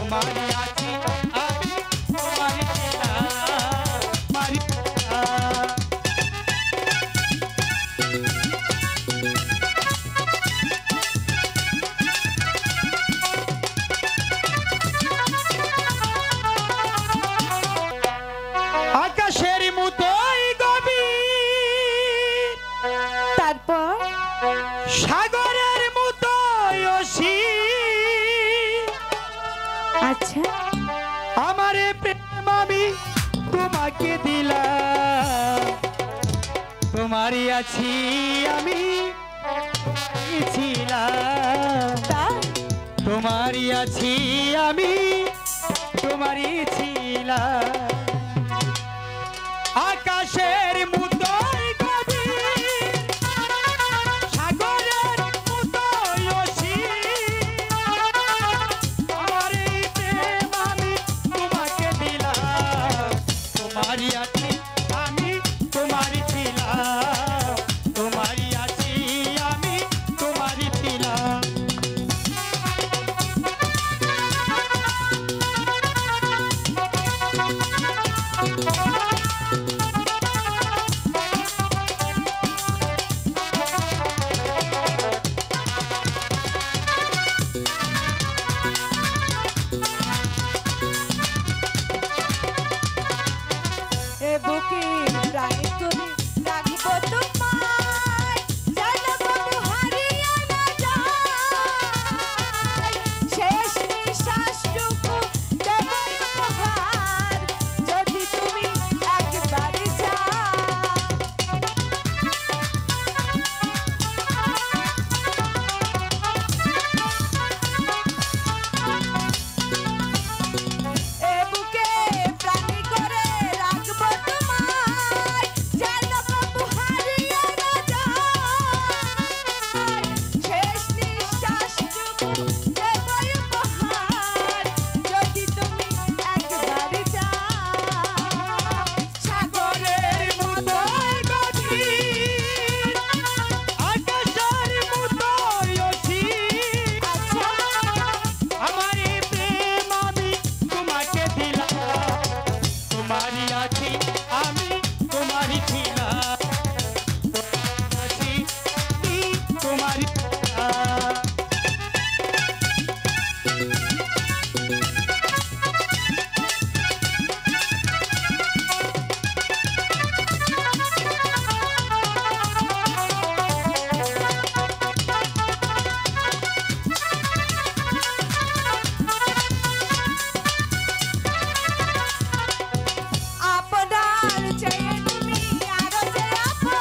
তোমারই আছি আমি তোমারই আকাশের মতোই গভীর, তারপর সাগরের মতোই অসীম। আচ্ছা, আমার প্রেম আমি তোমাকে দিলাম, তোমারই আছি আমি ছিলাম, তোমারই আছি আমি তোমারই ছিলাম। আকাশের মতোই গভীর, সাগরের মতোই অসীম। আমার এই প্রেম আমি তোমাকে দিলাম, তোমারই আছি আমি তোমারই ছিলাম, তোমারই আছি আমি তোমারই ছিলাম। এ বুকে প্রাণী করে রাখবো তোমায়, যেন কবু হারিয়ে না যায়। শেষ নিঃশ্বাসটুকু দেব উপহার, যদি তুমি একবার চাও। এ বুকে প্রাণী করে রাখবো তোমায়, যেন কবু হারিয়ে না যায়। শেষ নিঃশ্বাসটুকু দেব উপহার, যদি তুমি একবার চাও। সাগরের মতোই গভীর, আকাশের মতোই অসীম। আমার এই প্রেম আমি তোমাকে দিলাম, তোমারই আছি আমি তোমারই ছিলাম, আছি আমি তোমারই ছিলাম। আপনার চেয়ে তুমি আরো যে আপন,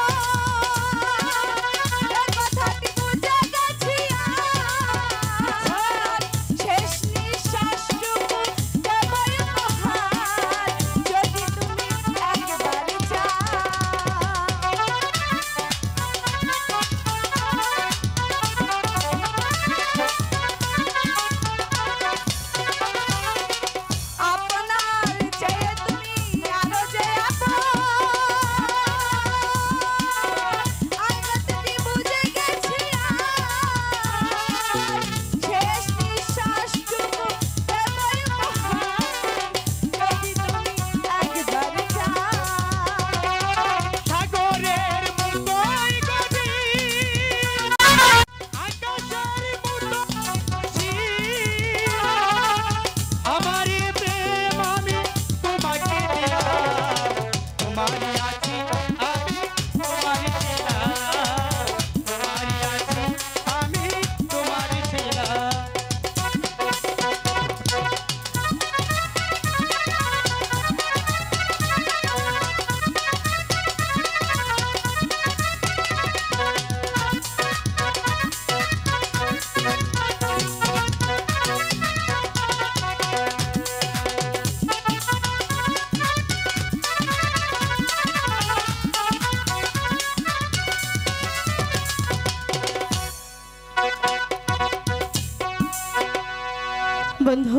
এ কথাটি বুঝে গেছি আজ। শেষ নিঃশ্বাসটুকু দেব উপহার, যদি তুমি একবার চাও। আপনার চেয়ে তুমি আরো যে আপন, আর কথাটি বুঝে গেছি আজ। শেষ নিঃশ্বাসটুকু দেব উপহার, যদি তুমি একবার চাও। সাগরের মতোই গভীর, আকাশের মতোই অসীম। আমার এই প্রেম আমি তোমাকে দিলাম, তোমারই আছি আমি তোমারই ছিলাম, তোমারই আছি আমি তোমারই ছিলাম। বন্ধু,